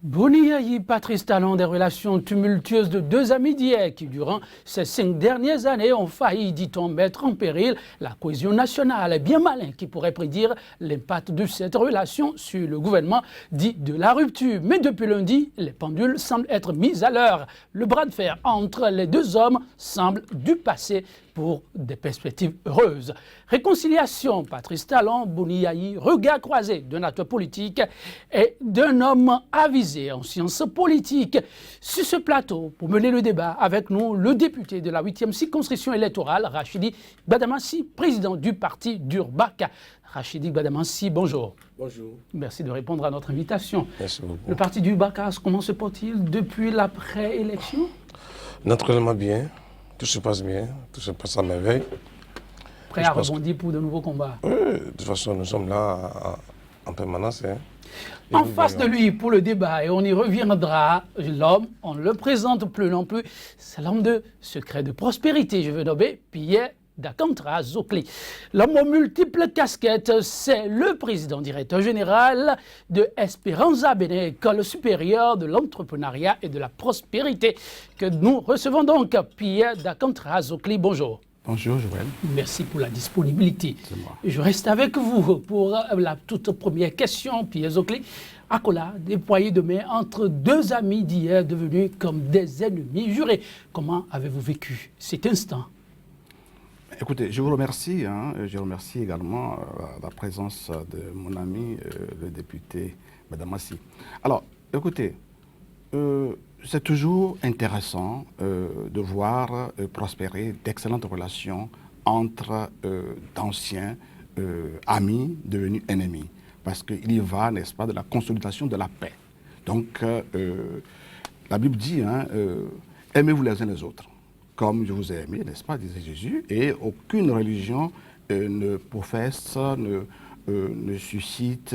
Boni Patrice Talon, des relations tumultueuses de deux amis d'hier qui, durant ces 5 dernières années, ont failli, dit-on, mettre en péril la cohésion nationale. Bien malin qui pourrait prédire l'impact de cette relation sur le gouvernement dit de la rupture. Mais depuis lundi, les pendules semblent être mises à l'heure. Le bras de fer entre les deux hommes semble du passé pour des perspectives heureuses. Réconciliation, Patrice Talon, Boni, regard croisé d'un acteur politique et d'un homme avisé en sciences politiques. Sur ce plateau, pour mener le débat avec nous, le député de la 8e circonscription électorale, Rachidi Gbadamassi, président du parti d'Urbaka. Rachidi Gbadamassi, bonjour. Bonjour. Merci de répondre à notre invitation. Merci beaucoup. Le parti d'Urbaka, comment se porte-t-il depuis l'après-élection? Naturellement bien. Tout se passe bien, tout se passe à merveille. Prêt à rebondir pour de nouveaux combats? Oui, de toute façon, nous sommes là en permanence. En face de lui, pour le débat, et on y reviendra, l'homme, on ne le présente plus non plus, c'est l'homme de secret de prospérité, je veux nommer Pierre Dakantra Zokli. L'homme aux multiples casquettes, c'est le président directeur général de Esperanza Bene, École supérieure de l'entrepreneuriat et de la prospérité, que nous recevons donc. Pierre Dakantra Zokli, bonjour. Bonjour Joël. Merci pour la disponibilité. C'est moi. Je reste avec vous pour la toute première question, Pierre Zokli. Akola, déployé de main entre deux amis d'hier devenus comme des ennemis jurés. Comment avez-vous vécu cet instant? Écoutez, je vous remercie. Je remercie également la présence de mon ami, le député Gbadamassi. Alors, écoutez, c'est toujours intéressant de voir prospérer d'excellentes relations entre d'anciens amis devenus ennemis. Parce qu'il y va, n'est-ce pas, de la consolidation de la paix. Donc, la Bible dit, aimez-vous les uns les autres, comme je vous ai aimé, n'est-ce pas, disait Jésus, et aucune religion ne professe, ne suscite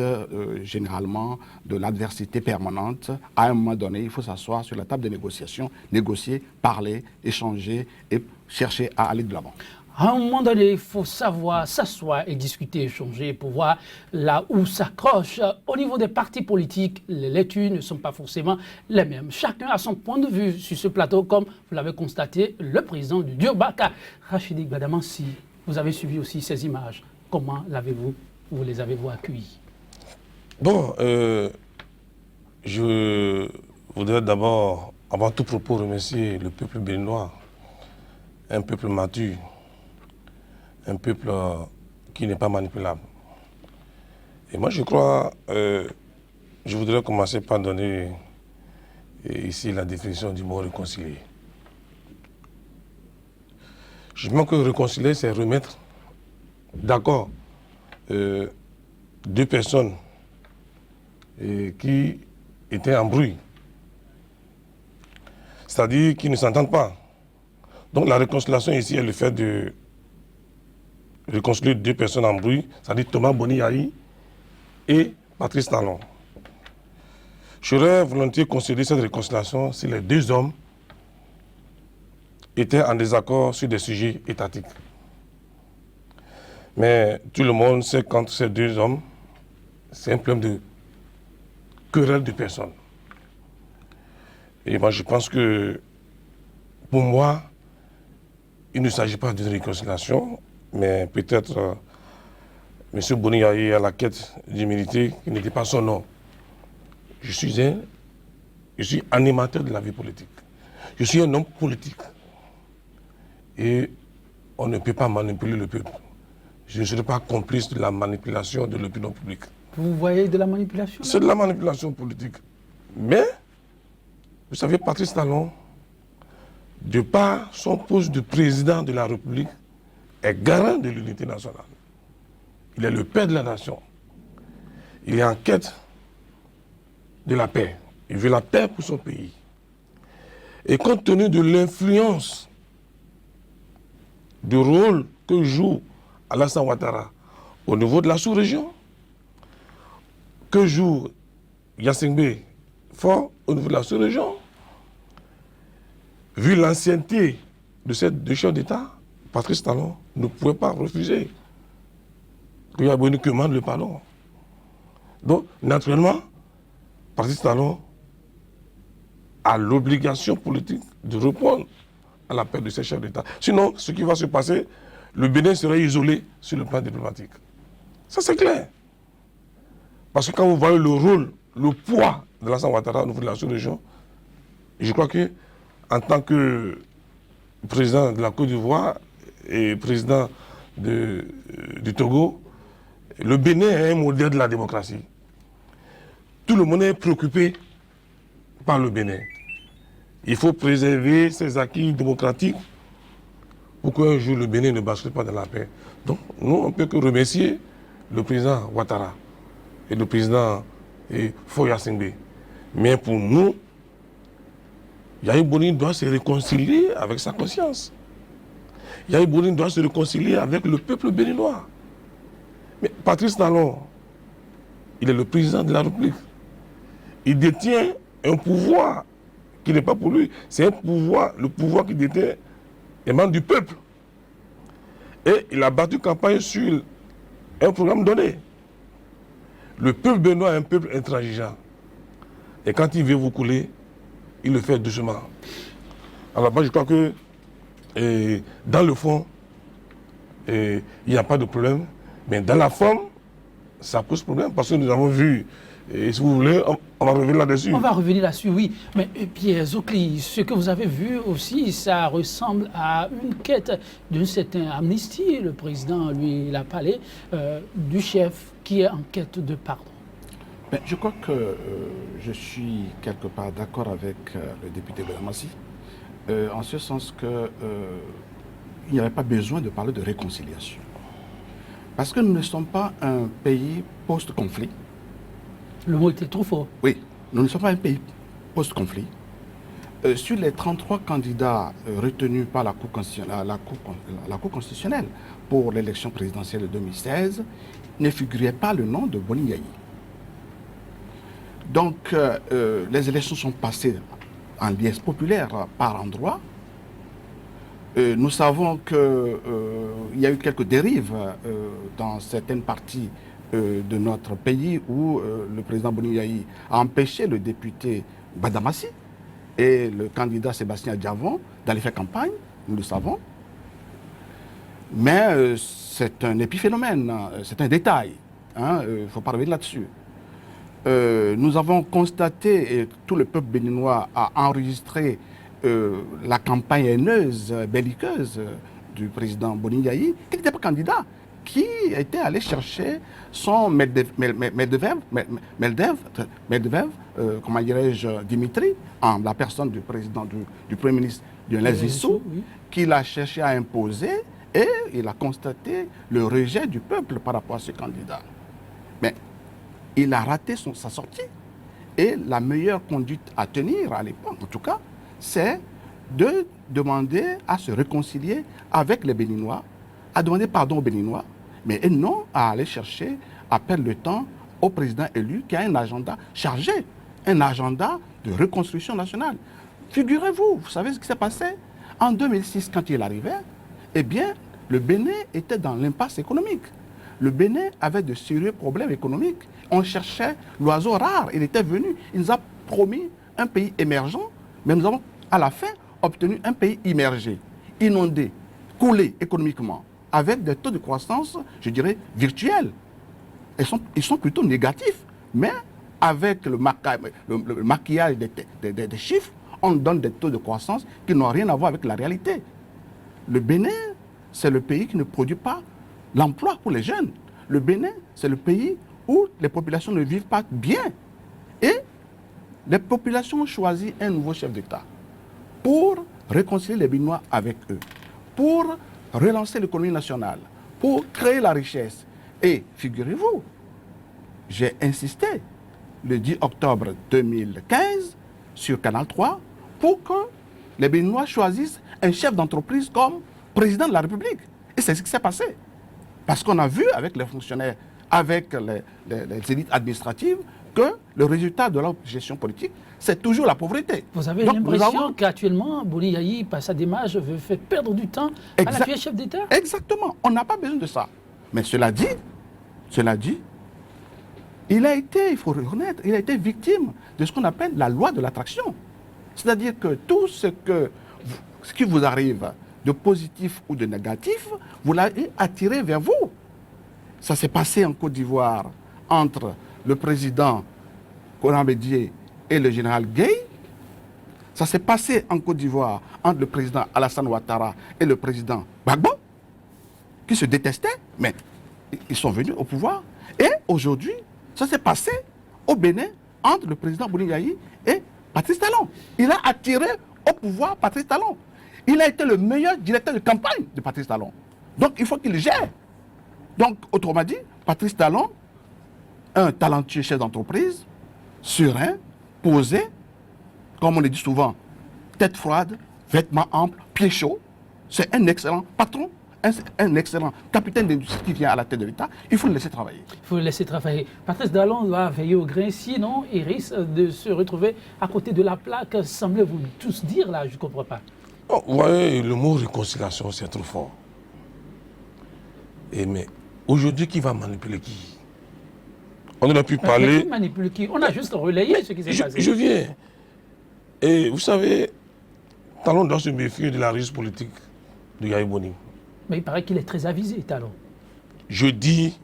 généralement de l'adversité permanente. À un moment donné, il faut s'asseoir sur la table de négociation, négocier, parler, échanger et chercher à aller de l'avant. À un moment donné, il faut savoir s'asseoir et discuter, échanger pour voir là où s'accroche. Au niveau des partis politiques, les lectures ne sont pas forcément les mêmes. Chacun a son point de vue sur ce plateau, comme vous l'avez constaté, le président du Urbaka, Rachidi Gbadamassi. Vous avez suivi aussi ces images. Comment vous les avez-vous accueillies? Bon, je voudrais d'abord, avant tout propos, remercier le peuple béninois, un peuple mature, un peuple qui n'est pas manipulable. Et moi, je crois, je voudrais commencer par donner ici la définition du mot réconcilier. Je pense que réconcilier, c'est remettre d'accord deux personnes qui étaient en bruit, c'est-à-dire qui ne s'entendent pas. Donc la réconciliation ici est le fait de réconcilier deux personnes en bruit, c'est-à-dire Thomas Boni et Patrice Talon. J'aurais volontiers considéré cette réconciliation si les deux hommes étaient en désaccord sur des sujets étatiques. Mais tout le monde sait qu'entre ces deux hommes, c'est un problème de querelle de personnes. Et moi, je pense que, pour moi, il ne s'agit pas d'une réconciliation, mais peut-être M. Boni a la quête d'humilité qui n'était pas son nom. Je suis animateur de la vie politique. Je suis un homme politique. Et on ne peut pas manipuler le peuple. Je ne serai pas complice de la manipulation de l'opinion publique. Vous voyez de la manipulation? C'est de la manipulation politique. Mais, vous savez, Patrice Talon, de par son poste de président de la République, est garant de l'unité nationale. Il est le père de la nation. Il est en quête de la paix. Il veut la paix pour son pays. Et compte tenu de l'influence, du rôle que joue Alassane Ouattara au niveau de la sous-région, que joue Yassingbe fort au niveau de la sous-région, vu l'ancienneté de ces deux chefs d'État, Patrice Talon ne pouvait pas refuser que Yaboni demande le pardon. Donc, naturellement, Patrice Talon a l'obligation politique de répondre à l'appel de ses chefs d'État. Sinon, ce qui va se passer, le Bénin serait isolé sur le plan diplomatique. Ça, c'est clair. Parce que quand vous voyez le rôle, le poids de Alassane Ouattara au niveau de la sous-région, je crois que en tant que président de la Côte d'Ivoire et président du Togo, le Bénin est un modèle de la démocratie. Tout le monde est préoccupé par le Bénin. Il faut préserver ses acquis démocratiques pour qu'un jour le Bénin ne bascule pas dans la paix. Donc, nous, on ne peut que remercier le président Ouattara et le président Foya Singbe. Mais pour nous, Yahi Boni doit se réconcilier avec sa conscience. Yahi Boni doit se réconcilier avec le peuple béninois. Mais Patrice Talon, il est le président de la République. Il détient un pouvoir qui n'est pas pour lui. C'est un pouvoir, le pouvoir qu'il détient émane du peuple. Et il a battu campagne sur un programme donné. Le peuple béninois est un peuple intransigeant. Et quand il veut vous couler, il le fait doucement. Alors moi je crois que dans le fond, il n'y a pas de problème. Mais dans la forme, ça pose problème parce que nous avons vu, et si vous voulez, on va revenir là-dessus. On va revenir là-dessus, oui. Mais Pierre Zokli, ce que vous avez vu aussi, ça ressemble à une quête d'une certaine amnistie. Le président, lui, il a parlé du chef qui est en quête de pardon. Ben, je crois que je suis quelque part d'accord avec le député Belamassi, en ce sens que il n'y avait pas besoin de parler de réconciliation. Parce que nous ne sommes pas un pays post-conflit. Le mot était trop fort. Oui, nous ne sommes pas un pays post-conflit. Sur les 33 candidats retenus par la Cour constitutionnelle pour l'élection présidentielle de 2016, ne figurait pas le nom de Boni Yayi. Donc, les élections sont passées en liesse populaire par endroits. Nous savons qu'il y a eu quelques dérives dans certaines parties de notre pays où le président Boni Yayi a empêché le député Badamassi et le candidat Sébastien Diavon d'aller faire campagne, nous le savons. Mais c'est un épiphénomène, c'est un détail, hein, il ne faut pas revenir là-dessus. Nous avons constaté, et tout le peuple béninois a enregistré la campagne haineuse, belliqueuse du président Boni Yayi, qui n'était pas candidat, qui était allé chercher son Medvedev, comment dirais-je, Dimitri, en la personne du président, du Premier ministre Lionel Zissou, oui, qu'il a cherché à imposer, et il a constaté le rejet du peuple par rapport à ce candidat. Mais il a raté sa sortie. Et la meilleure conduite à tenir à l'époque, en tout cas, c'est de demander à se réconcilier avec les Béninois, à demander pardon aux Béninois, mais non à aller chercher, à perdre le temps au président élu qui a un agenda chargé, un agenda de reconstruction nationale. Figurez-vous, vous savez ce qui s'est passé? En 2006, quand il arrivait, eh bien, le Bénin était dans l'impasse économique. Le Bénin avait de sérieux problèmes économiques. On cherchait l'oiseau rare. Il était venu. Il nous a promis un pays émergent, mais nous avons à la fin obtenu un pays immergé, inondé, coulé économiquement, avec des taux de croissance, je dirais, virtuels. Ils sont plutôt négatifs, mais avec le maquillage des chiffres, on donne des taux de croissance qui n'ont rien à voir avec la réalité. Le Bénin, c'est le pays qui ne produit pas l'emploi pour les jeunes. Le Bénin, c'est le pays où les populations ne vivent pas bien. Et les populations ont choisi un nouveau chef d'État pour réconcilier les Béninois avec eux, pour relancer l'économie nationale, pour créer la richesse. Et figurez-vous, j'ai insisté le 10 octobre 2015 sur Canal 3 pour que les Béninois choisissent un chef d'entreprise comme président de la République. Et c'est ce qui s'est passé. Parce qu'on a vu avec les fonctionnaires, avec les élites administratives, que le résultat de leur gestion politique, c'est toujours la pauvreté. Vous avez l'impression qu'actuellement, Boni Yayi, par sa démarche, veut faire perdre du temps à l'actuel chef d'État? Exactement. On n'a pas besoin de ça. Mais cela dit, il a été, il faut le reconnaître, il a été victime de ce qu'on appelle la loi de l'attraction. C'est-à-dire que tout ce qui vous arrive de positif ou de négatif, vous l'avez attiré vers vous. Ça s'est passé en Côte d'Ivoire entre le président Konan Bédié et le général Gueye. Ça s'est passé en Côte d'Ivoire entre le président Alassane Ouattara et le président Gbagbo, qui se détestaient, mais ils sont venus au pouvoir. Et aujourd'hui, ça s'est passé au Bénin entre le président Bouni-Yahi et Patrice Talon. Il a attiré au pouvoir Patrice Talon. Il a été le meilleur directeur de campagne de Patrice Talon. Donc il faut qu'il gère. Donc, autrement dit, Patrice Talon, un talentueux chef d'entreprise, serein, posé, comme on le dit souvent, tête froide, vêtements amples, pieds chauds. C'est un excellent patron, un excellent capitaine d'industrie qui vient à la tête de l'État. Il faut le laisser travailler. Il faut le laisser travailler. Patrice Talon doit veiller au grain, sinon il risque de se retrouver à côté de la plaque. Semblez-vous tous dire là, je ne comprends pas. Oh, vous voyez, le mot réconciliation, c'est trop fort. Mais aujourd'hui, qui va manipuler qui? On aurait pu parler... Mais qui manipule qui? On a juste relayé ce qui s'est passé. Je viens. Et vous savez, Talon doit se méfier de la ruse politique de Yahya Boni. Mais il paraît qu'il est très avisé, Talon. Je dis,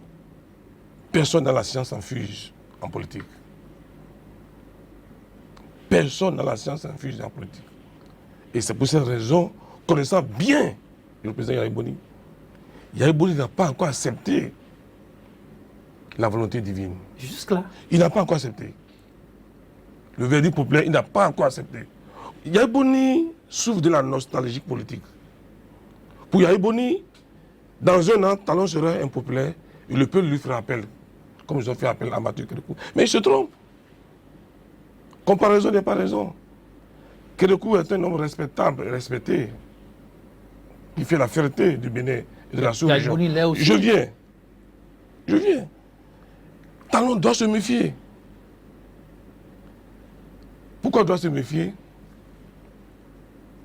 personne dans la science s'infuse en politique. Personne dans la science s'infuse en politique. Et c'est pour cette raison, connaissant bien le président Yahya Boni n'a pas encore accepté la volonté divine. Jusque-là. Il n'a pas encore accepté. Le verdict populaire, il n'a pas encore accepté. Yahya Boni souffre de la nostalgie politique. Pour Yahya Boni, dans un an, Talon sera impopulaire et le peuple lui fera appel, comme ils ont fait appel à Mathieu Kérékou. Mais il se trompe. Comparaison n'est pas raison. Kérékou est un homme respectable et respecté, qui fait la fierté du Bénin et de la sous-région. Je viens. Talon doit se méfier. Pourquoi doit se méfier?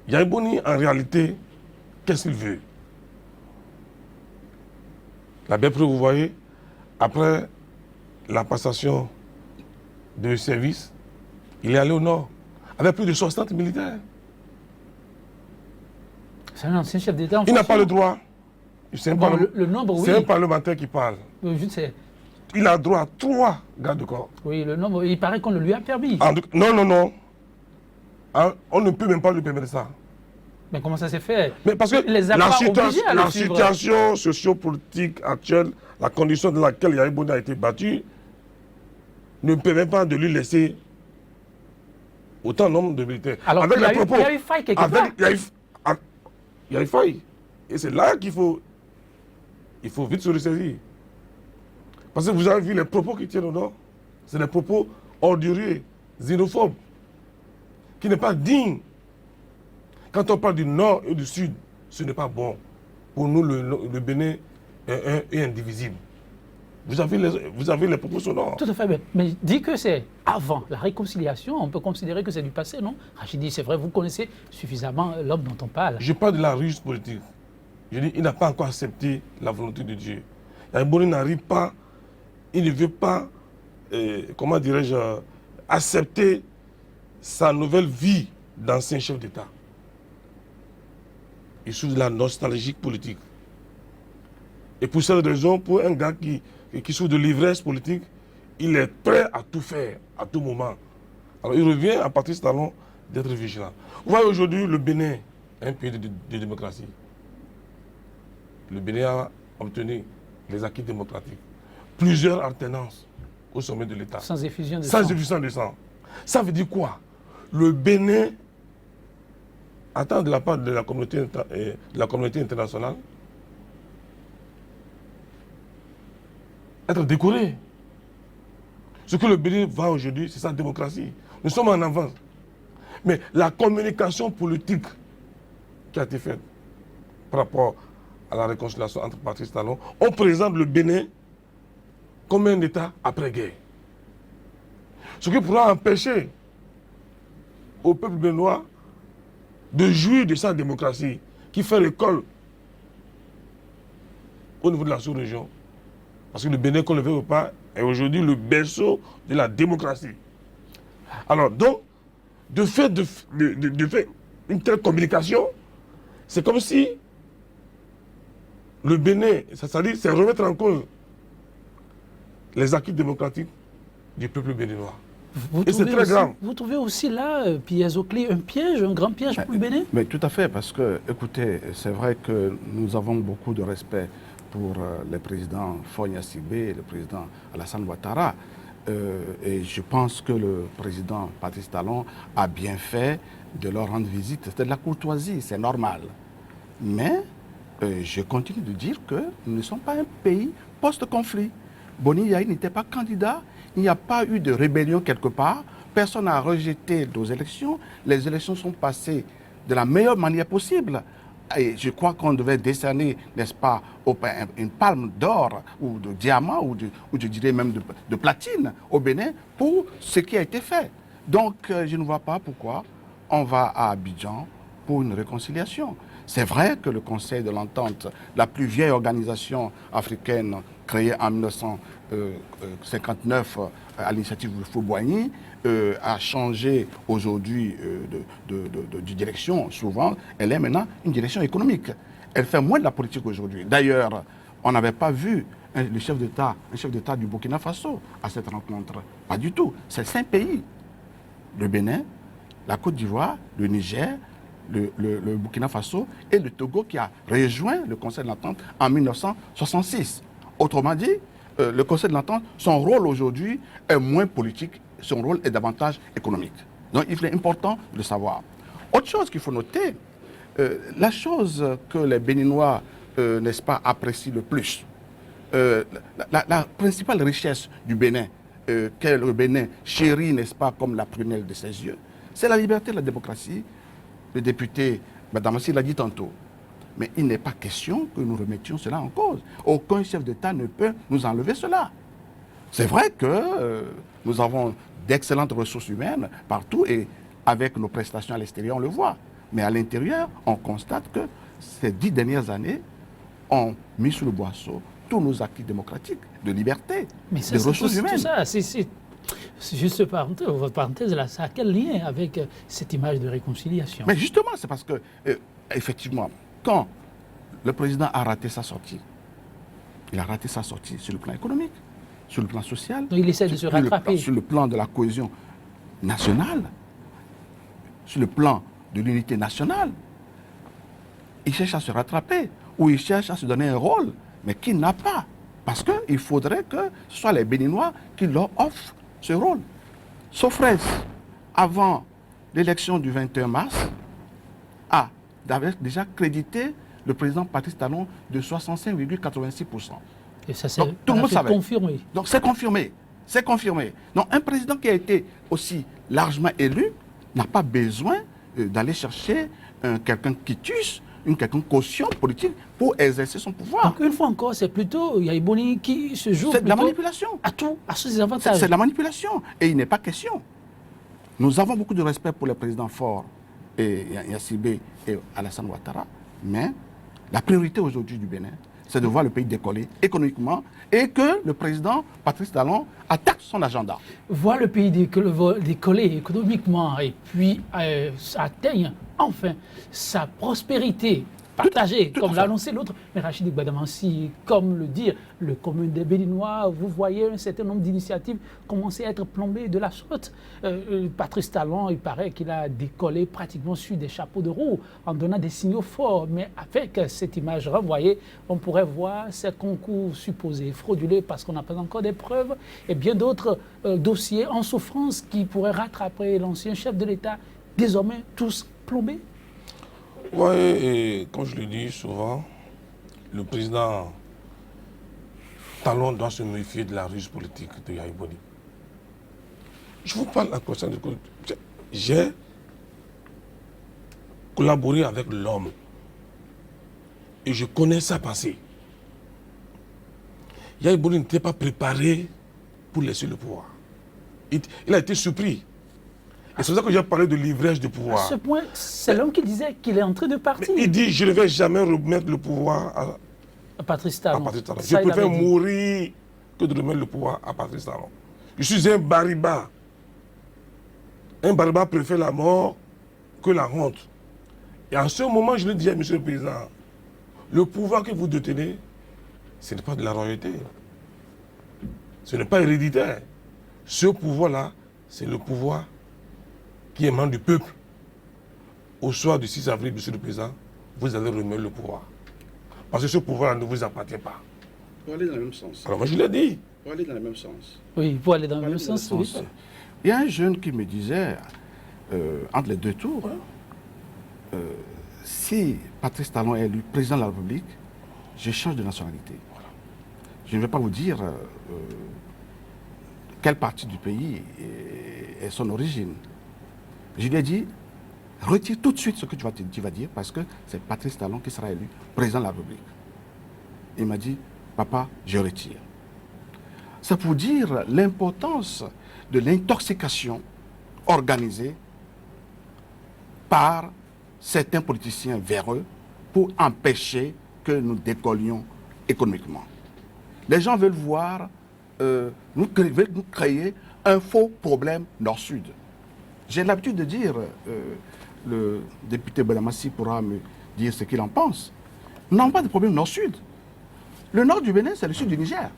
Yahya Boni, en réalité, qu'est-ce qu'il veut? La belle preuve, vous voyez, après la passation de service, il est allé au nord, avec plus de 60 militaires. C'est un ancien chef d'État. Il n'a pas le droit. C'est le nombre, oui. C'est un parlementaire qui parle. Je sais. Il a droit à 3 gardes de corps. Oui, le nombre, il paraît qu'on le lui a permis. Non. On ne peut même pas lui permettre ça. Mais comment ça s'est fait? Mais parce que la situation sociopolitique actuelle, la condition dans laquelle Yahya Boni a été battu, ne permet pas de lui laisser autant de nombre de militaires. Alors, il y a eu faille quelque part. Il y a eu faille. Et c'est là qu'il faut vite se ressaisir. Parce que vous avez vu les propos qui tiennent au nord. C'est des propos orduriers, xénophobes, qui n'est pas digne. Quand on parle du nord et du sud, ce n'est pas bon. Pour nous, le Bénin est indivisible. Vous avez les propos sonores. Tout à fait, mais dit que c'est avant la réconciliation, on peut considérer que c'est du passé, non? Rachidi, c'est vrai, vous connaissez suffisamment l'homme dont on parle. Je parle de la ruse politique. Je dis, il n'a pas encore accepté la volonté de Dieu. Yahya Boni n'arrive pas, il ne veut pas, comment dirais-je, accepter sa nouvelle vie d'ancien chef d'État. Il souffre de la nostalgie politique. Et pour cette raison, pour un gars qui souffre de l'ivresse politique, il est prêt à tout faire, à tout moment. Alors il revient à Patrice Talon d'être vigilant. Vous voyez aujourd'hui, le Bénin est un pays de démocratie. Le Bénin a obtenu les acquis démocratiques. Plusieurs alternances au sommet de l'État. Sans effusion de sang. Sans effusion de sang. Ça veut dire quoi? Le Bénin attend de la part de la communauté internationale être décoré. Ce que le Bénin va aujourd'hui, c'est sa démocratie. Nous sommes en avance. Mais la communication politique qui a été faite par rapport à la réconciliation entre Patrice Talon, on présente le Bénin comme un État après-guerre. Ce qui pourra empêcher au peuple béninois de jouir de sa démocratie, qui fait l'école au niveau de la sous-région. Parce que le Bénin, qu'on le veut ou pas, est aujourd'hui le berceau de la démocratie. Alors donc, de faire une telle communication, c'est comme si le Bénin, c'est-à-dire, c'est remettre en cause les acquis démocratiques du peuple béninois. Et c'est très grave. Vous trouvez aussi là, Pierre Zokli, un piège, un grand piège pour le Bénin? Mais tout à fait, parce que, écoutez, c'est vrai que nous avons beaucoup de respect pour le président Faure Gnassingbé et le président Alassane Ouattara. Et je pense que le président Patrice Talon a bien fait de leur rendre visite. C'était de la courtoisie, c'est normal. Mais je continue de dire que nous ne sommes pas un pays post-conflit. Boni Yahi n'était pas candidat, il n'y a pas eu de rébellion quelque part, personne n'a rejeté nos élections, les élections sont passées de la meilleure manière possible. Et je crois qu'on devait décerner, n'est-ce pas, une palme d'or ou de diamant ou je dirais même de platine au Bénin pour ce qui a été fait. Donc je ne vois pas pourquoi on va à Abidjan pour une réconciliation. C'est vrai que le Conseil de l'Entente, la plus vieille organisation africaine créée en 1959 à l'initiative de Fou-Boigny, a changé aujourd'hui de direction. Souvent, elle est maintenant une direction économique. Elle fait moins de la politique aujourd'hui. D'ailleurs, on n'avait pas vu un chef d'État du Burkina Faso à cette rencontre. Pas du tout. C'est 5 pays. Le Bénin, la Côte d'Ivoire, le Niger, le Burkina Faso et le Togo qui a rejoint le Conseil de l'Entente en 1966. Autrement dit, le Conseil de l'Entente, son rôle aujourd'hui est moins politique, son rôle est davantage économique. Donc il est important de le savoir. Autre chose qu'il faut noter, la chose que les Béninois, n'est-ce pas, apprécient le plus, la principale richesse du Bénin, que le Bénin chérit, n'est-ce pas, comme la prunelle de ses yeux, c'est la liberté et la démocratie. Le député Mme Massi l'a dit tantôt. Mais il n'est pas question que nous remettions cela en cause. Aucun chef d'État ne peut nous enlever cela. C'est vrai que nous avons d'excellentes ressources humaines partout et avec nos prestations à l'extérieur, on le voit. Mais à l'intérieur, on constate que ces 10 dernières années ont mis sous le boisseau tous nos acquis démocratiques, de liberté, de ressources humaines. Tout ça, c'est juste votre parenthèse là, ça a quel lien avec cette image de réconciliation? Mais justement, c'est parce que, effectivement, quand le président a raté sa sortie, il a raté sa sortie sur le plan économique, sur le plan social. Donc il essaie de se rattraper. Sur le plan de la cohésion nationale, sur le plan de l'unité nationale. Il cherche à se rattraper, ou il cherche à se donner un rôle, mais qu'il n'a pas. Parce qu'il faudrait que ce soit les Béninois qui leur offrent ce rôle. Sofres, avant l'élection du 21 mars, avait déjà crédité le président Patrice Talon de 65,86%. Et ça s'est confirmé. Donc c'est confirmé. C'est confirmé. Donc un président qui a été aussi largement élu n'a pas besoin d'aller chercher quelqu'un qui tue, quelqu'un caution politique pour exercer son pouvoir. Donc une fois encore, c'est plutôt Yahi Boni qui se joue. C'est de la manipulation. À ses avantages. C'est de la manipulation. Et il n'est pas question. Nous avons beaucoup de respect pour le président Faure et Gnassingbé et Alassane Ouattara, mais la priorité aujourd'hui du Bénin, c'est de voir le pays décoller économiquement et que le président Patrice Talon attaque son agenda. Voir le pays décoller économiquement et puis atteigne enfin sa prospérité partagée, comme l'a annoncé l'autre. Mais Rachid Gbadamansi, comme le dit le commun des Béninois, vous voyez un certain nombre d'initiatives commencer à être plombées de la sorte. Patrice Talon, il paraît qu'il a décollé pratiquement sur des chapeaux de roue en donnant des signaux forts. Mais avec cette image renvoyée, on pourrait voir ces concours supposés frauduleux parce qu'on n'a pas encore des preuves et bien d'autres dossiers en souffrance qui pourraient rattraper l'ancien chef de l'État, désormais tous plombés. Oui, et comme je le dis souvent, le président Talon doit se méfier de la ruse politique de Yahi Boni. Je vous parle à conscience de que j'ai collaboré avec l'homme et je connais sa pensée. Yahi Boni n'était pas préparé pour laisser le pouvoir. Il a été surpris. Et c'est pour ça que j'ai parlé de l'ivresse de pouvoir. À ce point, c'est l'homme qui disait qu'il est en train de partir. Mais il dit, je ne vais jamais remettre le pouvoir à Patrice Talon. Je préfère mourir que de remettre le pouvoir à Patrice Talon. Je suis un bariba. Un barbare préfère la mort que la honte. Et en ce moment, je le dis à M. le Président, le pouvoir que vous détenez, ce n'est pas de la royauté. Ce n'est pas héréditaire. Ce pouvoir-là, c'est le pouvoir qui émane du peuple. Au soir du 6 avril, M. le Président, vous allez remettre le pouvoir. Parce que ce pouvoir ne vous appartient pas. Pour aller dans le même sens. Alors moi, je l'ai dit. Pour aller dans le même sens. Oui, pour aller dans le même sens, oui. Il y a un jeune qui me disait, entre les deux tours, si Patrice Talon est élu président de la République, je change de nationalité. Je ne vais pas vous dire quelle partie du pays est son origine. Je lui ai dit, retire tout de suite ce que tu vas dire, parce que c'est Patrice Talon qui sera élu président de la République. Il m'a dit, papa, je retire. C'est pour dire l'importance de l'intoxication organisée par certains politiciens véreux pour empêcher que nous décollions économiquement. Les gens veulent voir, veulent nous créer un faux problème nord-sud. J'ai l'habitude de dire, le député Badamassi pourra me dire ce qu'il en pense. Nous n'avons pas de problème nord-sud. Le nord du Bénin, c'est le sud du Niger.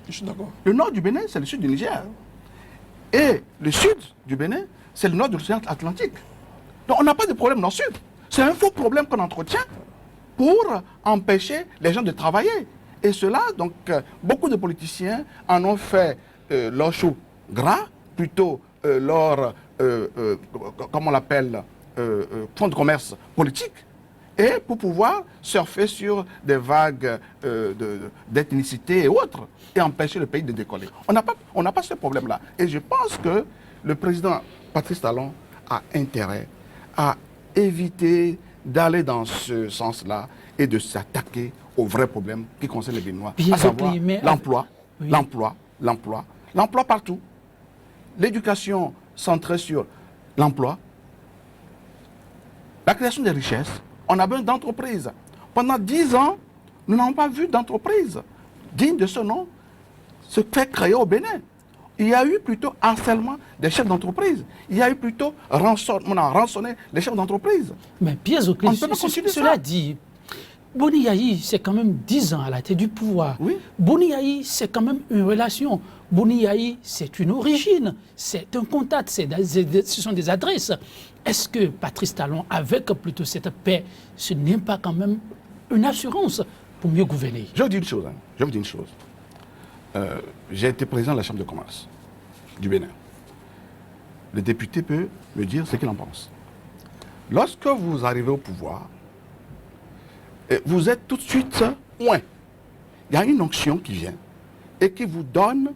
Je suis d'accord. Le nord du Bénin, c'est le sud du Niger. Et le sud du Bénin, c'est le nord de l'océan Atlantique. Donc on n'a pas de problème nord-sud. C'est un faux problème qu'on entretient pour empêcher les gens de travailler. Et cela, donc, beaucoup de politiciens en ont fait leur chou gras, plutôt leur, comment on l'appelle, fonds de commerce politique, et pour pouvoir surfer sur des vagues d'ethnicité et autres, et empêcher le pays de décoller. On n'a pas ce problème-là. Et je pense que le président Patrice Talon a intérêt à éviter d'aller dans ce sens-là et de s'attaquer aux vrais problèmes qui concernent les Béninois, à savoir l'emploi, oui. L'emploi partout. L'éducation centrée sur l'emploi, la création des richesses. On a besoin d'entreprises. Pendant 10 ans, nous n'avons pas vu d'entreprise digne de ce nom se faire créer au Bénin. Il y a eu plutôt harcèlement des chefs d'entreprise. Il y a eu plutôt on a rançonné les chefs d'entreprise. Mais Pierre Zoclé, cela dit, Boni Yayi, c'est quand même 10 ans à la tête du pouvoir. Oui. Boni Yayi, c'est quand même une relation. Boni Yayi, c'est une origine, c'est un contact, ce sont des adresses. Est-ce que Patrice Talon, avec plutôt cette paix, ce n'est pas quand même une assurance pour mieux gouverner? Je vous dis une chose. Je vous dis une chose. J'ai été président de la Chambre de commerce du Bénin. Le député peut me dire ce qu'il en pense. Lorsque vous arrivez au pouvoir, vous êtes tout de suite loin. Il y a une onction qui vient et qui vous donne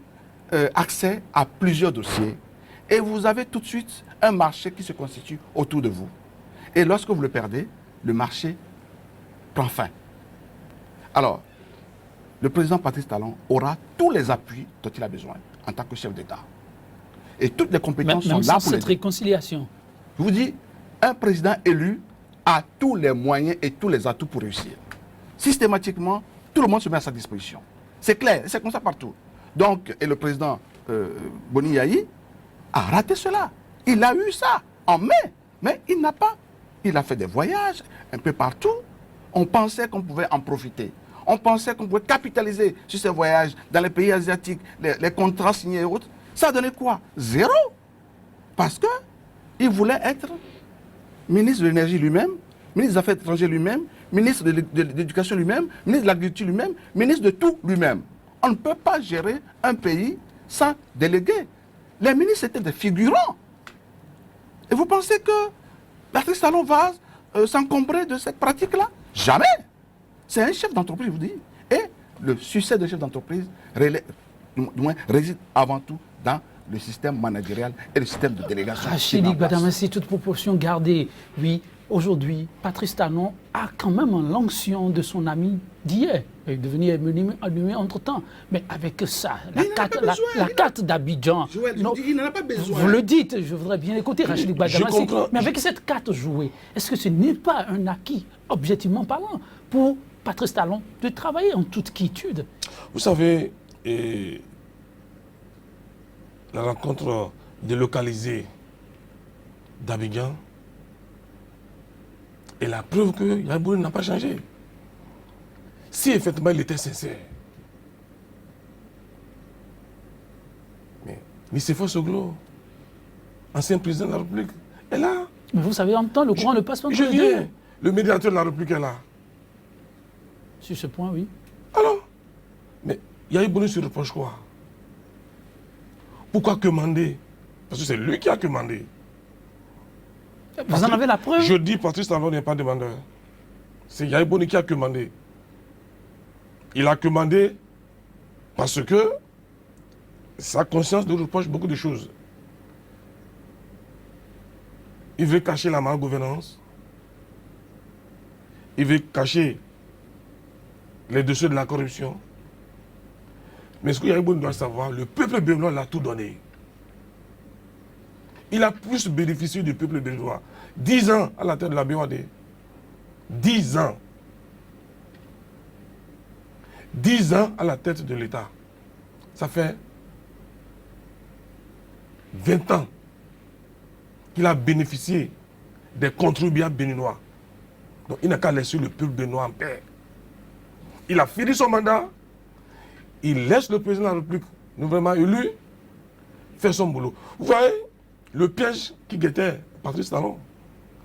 accès à plusieurs dossiers. Et vous avez tout de suite un marché qui se constitue autour de vous. Et lorsque vous le perdez, le marché prend fin. Alors, le président Patrice Talon aura tous les appuis dont il a besoin en tant que chef d'État. Et toutes les compétences sont là pour cette réconciliation. Je vous dis, un président élu a tous les moyens et tous les atouts pour réussir. Systématiquement, tout le monde se met à sa disposition. C'est clair, c'est comme ça partout. Donc, et le président Boni Yayi a raté cela. Il a eu ça en mai, mais il n'a pas. Il a fait des voyages un peu partout. On pensait qu'on pouvait en profiter. On pensait qu'on pouvait capitaliser sur ces voyages dans les pays asiatiques, les contrats signés et autres. Ça a donné quoi? Zéro. Parce qu'il voulait être ministre de l'énergie lui-même, ministre des Affaires étrangères lui-même, ministre de l'éducation lui-même, ministre de l'agriculture lui-même, ministre de tout lui-même. On ne peut pas gérer un pays sans déléguer. Les ministres étaient des figurants. Et vous pensez que Patrice Talon va s'encombrer de cette pratique-là? Jamais. C'est un chef d'entreprise, je vous dis. Et le succès de chef d'entreprise réside avant tout dans le système managérial et le système de délégation. Rachid Badamassi, toute proportion gardée, oui, aujourd'hui, Patrice Talon a quand même l'onction de son ami d'hier. Il est devenu animé entre-temps. Mais avec ça, la carte d'Abidjan... Il n'en a pas besoin. Vous le dites, je voudrais bien écouter Rachid Badamassi. Mais avec cette carte jouée, est-ce que ce n'est pas un acquis, objectivement parlant, pour Patrice Talon de travailler en toute quiétude? Vous savez, la rencontre délocalisé d'Abidjan est la preuve que Yaya Boni n'a pas changé. Si effectivement il était sincère, mais Nicéphore Soglo, ancien président de la République, est là. Mais vous savez, en même temps, le courant ne passe pas entre Je les deux. viens. Le médiateur de la République est là. Sur ce point, oui. Alors, mais Yaya Boni se reproche quoi? Pourquoi commander? Parce que c'est lui qui a commandé. Vous en avez la preuve? Je dis Patrice Talon n'est pas demandeur. C'est Yaya Boni qui a commandé. Il a commandé parce que sa conscience nous reproche beaucoup de choses. Il veut cacher la malgouvernance. Il veut cacher les dossiers de la corruption. Mais ce que Yaya Boni doit savoir, le peuple béninois l'a tout donné. Il a plus bénéficié du peuple béninois. 10 ans à la tête de la BOAD. 10 ans. 10 ans à la tête de l'État. Ça fait 20 ans qu'il a bénéficié des contribuables béninois. Donc il n'a qu'à laisser le peuple béninois en paix. Il a fini son mandat. Il laisse le président de la République nouvellement élu faire son boulot. Vous voyez le piège qui guettait Patrice Talon,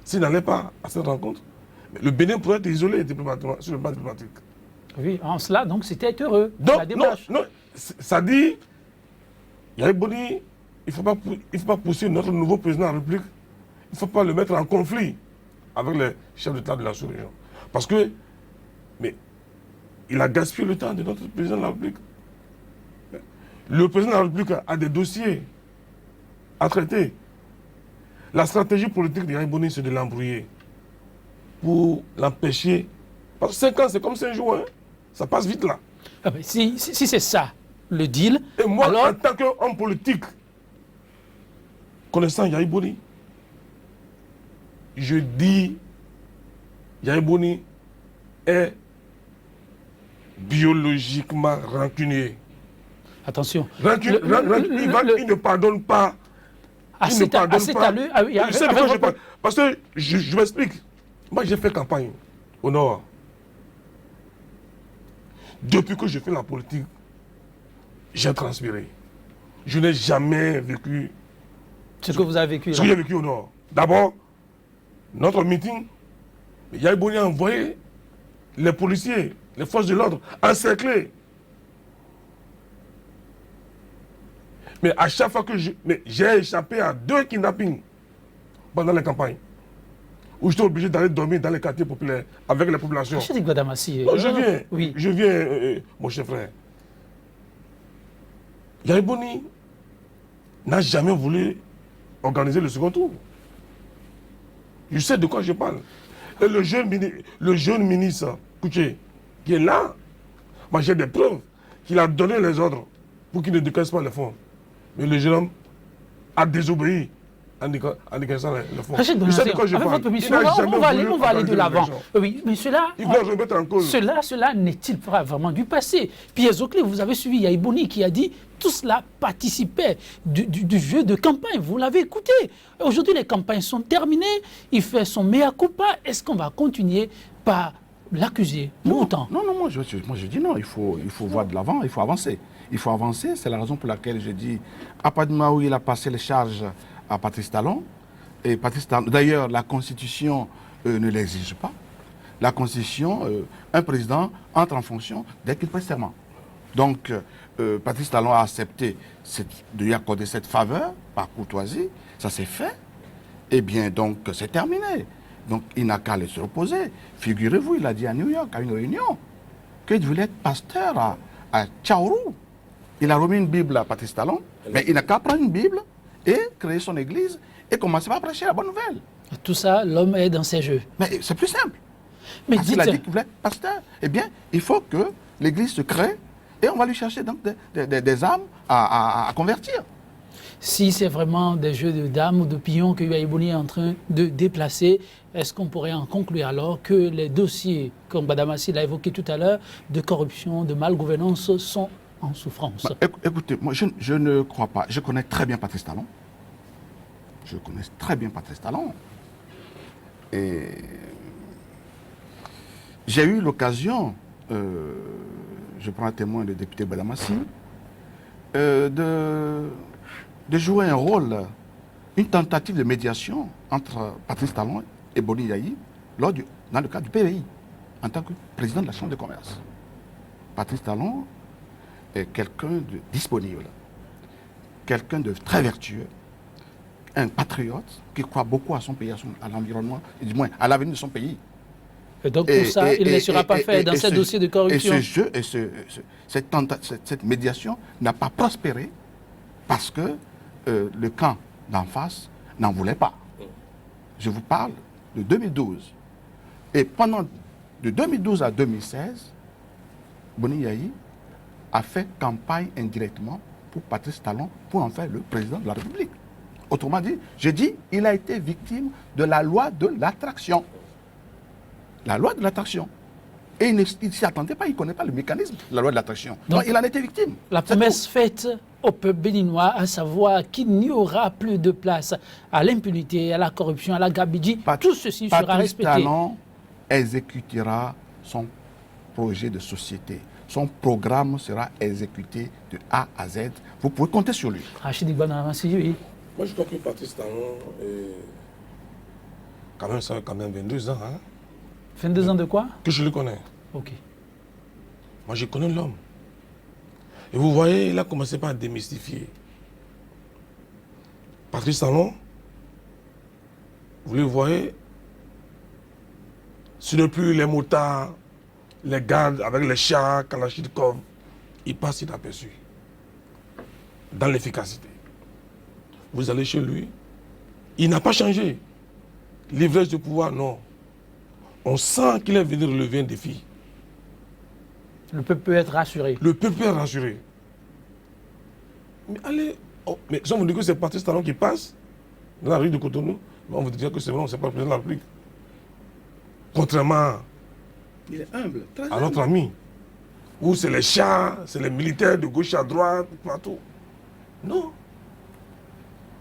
s'il n'allait pas à cette rencontre, le Bénin pourrait être isolé diplomatiquement, sur le plan diplomatique. Oui, en cela, donc c'était heureux. Donc, la démarche. non, ça dit, Yaya Boni, il ne faut pas pousser notre nouveau président de la République, il ne faut pas le mettre en conflit avec les chefs d'État de la sous-région. Parce que, mais, il a gaspillé le temps de notre président de la République. Le président de la République a des dossiers à traiter. La stratégie politique de Yaya Boni, c'est de l'embrouiller pour l'empêcher. Parce que 5 ans, c'est comme 5 jours. Hein. Ça passe vite là. Ah ben, si c'est ça, le deal. Et moi, alors... en tant qu'homme politique, connaissant Yaya Boni, je dis Yaya Boni est biologiquement rancunier. Attention. Il ne pardonne pas. Il ne pardonne pas. Parce que je m'explique. Moi, j'ai fait campagne au Nord. Depuis que je fais la politique, j'ai transpiré. Je n'ai jamais vécu ce que vous avez vécu là. Ce que j'ai vécu au Nord. D'abord, notre meeting, Yaya Boni a envoyé les policiers, les forces de l'ordre, encercler. Mais à chaque fois que j'ai échappé à 2 kidnappings pendant les campagnes, où j'étais obligé d'aller dormir dans les quartiers populaires avec les populations. Je dis Guadamassi. Je viens, mon cher frère. Yaya Boni n'a jamais voulu organiser le second tour. Je sais de quoi je parle. Et le jeune ministre Kouché, qui est là, moi j'ai des preuves qu'il a donné les ordres pour qu'il ne décaisse pas les fonds. Mais le jeune homme a désobéi en décaissant les fonds. Je sais de quoi je parle. Avec votre permission, on va aller de l'avant. Oui, mais cela... Il doit remettre en cause. Cela n'est-il pas vraiment du passé? Pierre Zoclé, vous avez suivi Yaya Boni qui a dit tout cela participait du jeu de campagne. Vous l'avez écouté. Aujourd'hui, les campagnes sont terminées. Il fait son mea culpa. Est-ce qu'on va continuer par l'accuser pour autant? Non, moi je dis non. Il faut voir de l'avant, il faut avancer. Il faut avancer. C'est la raison pour laquelle je dis à Padma où il a passé les charges à Patrice Talon. Et Patrice Talon, d'ailleurs, la Constitution ne l'exige pas. La Constitution, un président entre en fonction dès qu'il prête serment. Donc, Patrice Talon a accepté de lui accorder cette faveur par courtoisie. Ça s'est fait. Eh bien, donc, c'est terminé. Donc, il n'a qu'à se reposer. Figurez-vous, il a dit à New York, à une réunion, qu'il voulait être pasteur à Tchaourou. Il a remis une Bible à Patrice Talon, mais il n'a qu'à prendre une Bible et créer son église et commencer à prêcher la bonne nouvelle. Tout ça, l'homme est dans ses jeux. Mais c'est plus simple. Mais il a dit qu'il voulait être pasteur. Eh bien, il faut que l'église se crée et on va lui chercher donc des âmes à convertir. Si c'est vraiment des jeux de dames ou de pions que Yaya Boni est en train de déplacer, est-ce qu'on pourrait en conclure alors que les dossiers, comme Badamassi l'a évoqué tout à l'heure, de corruption, de malgouvernance sont en souffrance? Écoutez, moi je ne crois pas. Je connais très bien Patrice Talon. je connais très bien Patrice Talon. Et j'ai eu l'occasion, je prends un témoin, le député Badamassi, de jouer un rôle, une tentative de médiation entre Patrice Talon et Boni Yayi dans le cadre du PVI, en tant que président de la Chambre de commerce. Patrice Talon est quelqu'un de disponible, quelqu'un de très vertueux, un patriote qui croit beaucoup à son pays, à l'environnement, et du moins à l'avenir de son pays. Et donc pour ça, il ne sera pas fait dans ce dossier de corruption. Et ce jeu, cette médiation n'a pas prospéré parce que le camp d'en face n'en voulait pas. Je vous parle de 2012. Et pendant de 2012 à 2016, Boni Yayi a fait campagne indirectement pour Patrice Talon pour en faire le président de la République. Autrement dit, je dis, il a été victime de la loi de l'attraction. La loi de l'attraction. Et il ne s'y attendait pas, il ne connaît pas le mécanisme de la loi de l'attraction. Donc il en était victime. La promesse faite au peuple béninois, à savoir qu'il n'y aura plus de place à l'impunité, à la corruption, à la gabidji, tout ceci sera respecté. Patrice Talon exécutera son projet de société. Son programme sera exécuté de A à Z. Vous pouvez compter sur lui. Rachid Igbana, oui. Moi, je crois que Patrice Talon, quand même, ça fait quand même 22 ans. Hein, 22 ans de quoi? que je le connais. Ok. Moi, je connais l'homme. Et vous voyez, il a commencé par démystifier. Patrice Talon, vous le voyez, ce n'est plus les motards, les gardes avec les chars, Kalachnikov, il passe inaperçu. Dans l'efficacité. Vous allez chez lui, il n'a pas changé. L'ivresse de pouvoir, non. On sent qu'il est venu relever un défi. Le peuple peut être rassuré. Le peuple est rassuré. Mais allez, mais si on vous dit que c'est Patrice Talon qui passe dans la rue de Cotonou, on vous dit que c'est bon, c'est pas le président de la République. Contrairement Il est humble, très à notre ami, où c'est les chars, c'est les militaires de gauche à droite, partout. Non.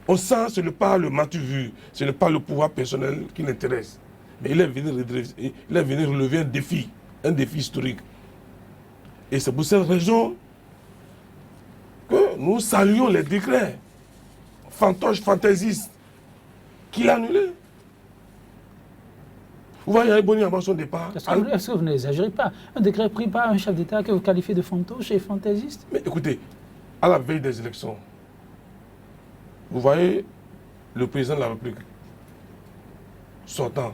On sent ce n'est pas le matu-vu, ce n'est pas le pouvoir personnel qui l'intéresse. Mais il est venu relever un défi historique. Et c'est pour cette raison que nous saluons les décrets fantoches, fantaisistes qu'il a annulés. Vous voyez, Boni avant son départ. Est-ce que vous n'exagérez pas? Un décret pris par un chef d'État que vous qualifiez de fantoche et fantaisiste? Mais écoutez, à la veille des élections, vous voyez, le président de la République sortant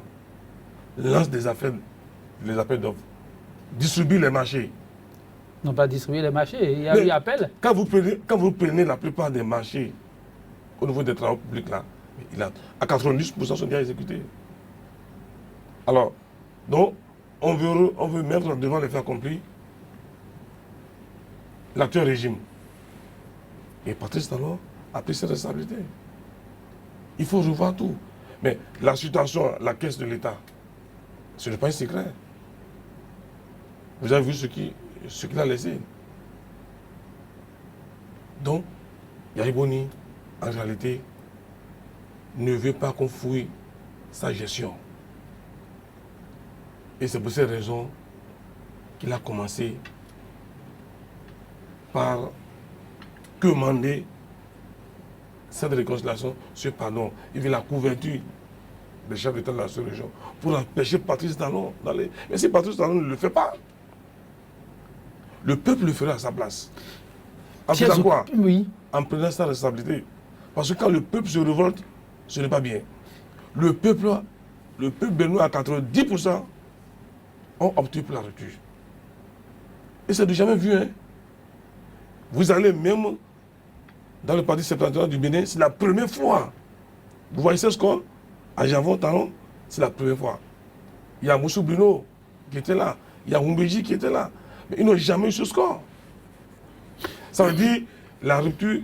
lance les appels d'offres, distribue les marchés. Non, pas distribuer les marchés, il y a eu appel. Quand vous prenez la plupart des marchés au niveau des travaux publics, là, à 90% sont déjà exécutés. Alors, donc, on veut mettre devant les faits accomplis l'actuel régime. Et Patrice Talon a pris ses responsabilités. Il faut revoir tout. Mais la situation, la caisse de l'État, ce n'est pas un secret. Vous avez vu ce qu'il a laissé. Donc, Yayi Boni, en réalité, ne veut pas qu'on fouille sa gestion. Et c'est pour cette raison qu'il a commencé par commander cette réconciliation, ce pardon. Il veut la couverture des chefs d'État de la sous-région pour empêcher Patrice Talon d'aller. Mais si Patrice Talon ne le fait pas, le peuple le fera à sa place. En faisant quoi? Oui. En prenant sa responsabilité. Parce que quand le peuple se révolte, ce n'est pas bien. Le peuple béninois à 90% ont opté pour la rupture. Et c'est de jamais vu. Hein? Vous allez même dans le parti septentrional du Bénin, c'est la première fois. Vous voyez ce score? À Javon Talon, c'est la première fois. Il y a Moussou Bruno qui était là. Il y a Humbeji qui était là. Mais ils n'ont jamais eu ce score. Ça veut dire la rupture,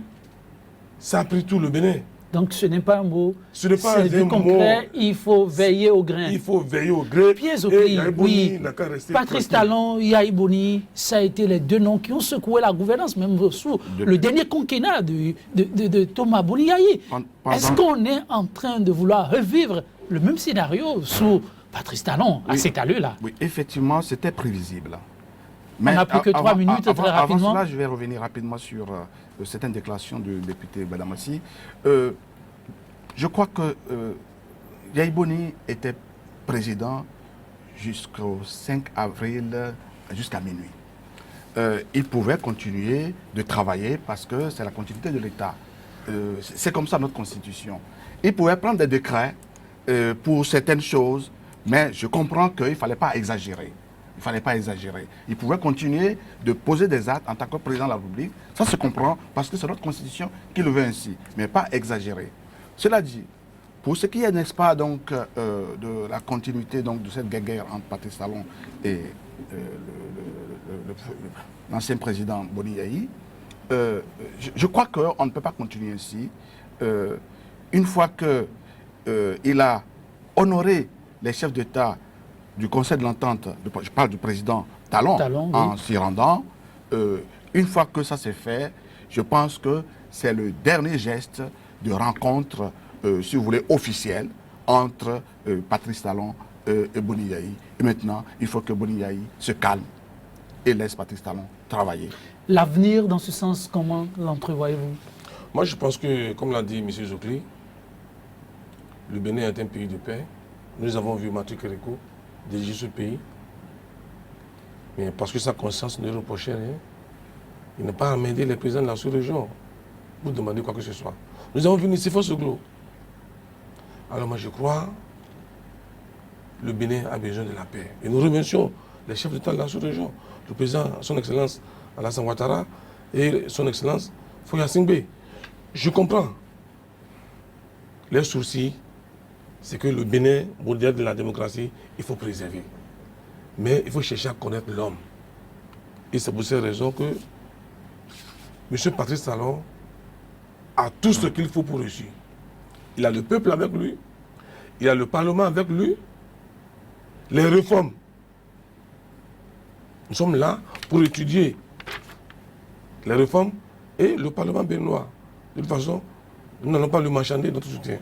ça a pris tout le Bénin. Donc ce n'est pas un mot, Ce n'est pas c'est un du concret, mot. il faut veiller au grain. Il faut veiller au gré. Pierre Zokli, oui, n'a qu'à rester Patrice tranquille. Talon, Yahi Boni, ça a été les deux noms qui ont secoué la gouvernance, même sous le dernier quinquennat de Thomas Boni Yahi. Est-ce qu'on est en train de vouloir revivre le même scénario sous Patrice Talon à cette allure-là? Oui, effectivement, c'était prévisible. On n'a plus que 3 minutes, très rapidement. Avant cela, je vais revenir rapidement sur certaines déclarations du député Badamassi. Je crois que Yahi Boni était président jusqu'au 5 avril, jusqu'à minuit. Il pouvait continuer de travailler parce que c'est la continuité de l'État. C'est comme ça notre constitution. Il pouvait prendre des décrets pour certaines choses, mais je comprends qu'il ne fallait pas exagérer. Il ne fallait pas exagérer. Il pouvait continuer de poser des actes en tant que président de la République. Ça se comprend parce que c'est notre constitution qui le veut ainsi, mais pas exagérer. Cela dit, pour ce qui est, n'est-ce pas, donc, de la continuité donc, de cette guerre entre Patrice Talon et l'ancien président Boni Yahi, je crois qu'on ne peut pas continuer ainsi. Une fois qu'il a honoré les chefs d'État du Conseil de l'Entente, je parle du président Talon en oui. S'y rendant, une fois que ça s'est fait, je pense que c'est le dernier geste de rencontre, si vous voulez, officielle entre Patrice Talon et Boni Yahi. Et maintenant, il faut que Boni Yahi se calme et laisse Patrice Talon travailler. L'avenir, dans ce sens, comment l'entrevoyez-vous? Moi, je pense que, comme l'a dit M. Zokli, le Bénin est un pays de paix. Nous avons vu Mathieu Kérékou diriger ce pays. Mais parce que sa conscience ne reprochait rien, il n'a pas amené les présidents de la sous-région pour demander quoi que ce soit. Nous avons vu Nicéphore Soglo. Alors moi, je crois que le Bénin a besoin de la paix. Et nous remercions les chefs d'État de la sous-région, le président, son Excellence Alassane Ouattara et son Excellence Foya Singbe. Je comprends. Les soucis, c'est que le Bénin, modèle de la démocratie, il faut préserver. Mais il faut chercher à connaître l'homme. Et c'est pour cette raison que M. Patrice Talon a tout ce qu'il faut pour réussir. Il a le peuple avec lui, il a le Parlement avec lui, les réformes. Nous sommes là pour étudier les réformes et le Parlement béninois. De toute façon, nous n'allons pas lui marchander notre soutien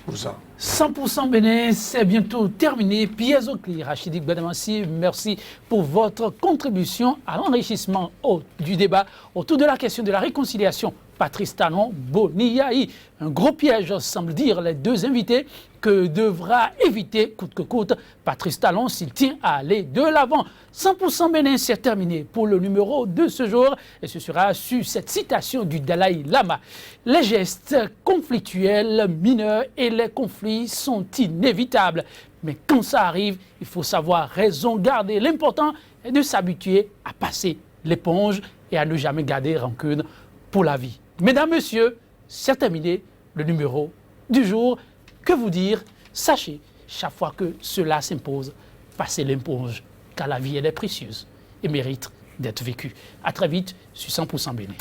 pour ça. 100% Bénin, c'est bientôt terminé. Pierre Zokli, Rachidik Badamassi, merci pour votre contribution à l'enrichissement du débat autour de la question de la réconciliation. Patrice Talon, Boni Yahi. Un gros piège, semble dire les deux invités, que devra éviter coûte que coûte Patrice Talon s'il tient à aller de l'avant. 100% Bénin, c'est terminé pour le numéro de ce jour et ce sera sur cette citation du Dalai Lama. Les gestes conflictuels mineurs et les conflits sont inévitables. Mais quand ça arrive, il faut savoir raison garder. L'important est de s'habituer à passer l'éponge et à ne jamais garder rancune pour la vie. Mesdames, Messieurs, c'est terminé le numéro du jour. Que vous dire? Sachez, chaque fois que cela s'impose, passez l'éponge, car la vie elle est précieuse et mérite d'être vécue. À très vite sur 100% Bénin.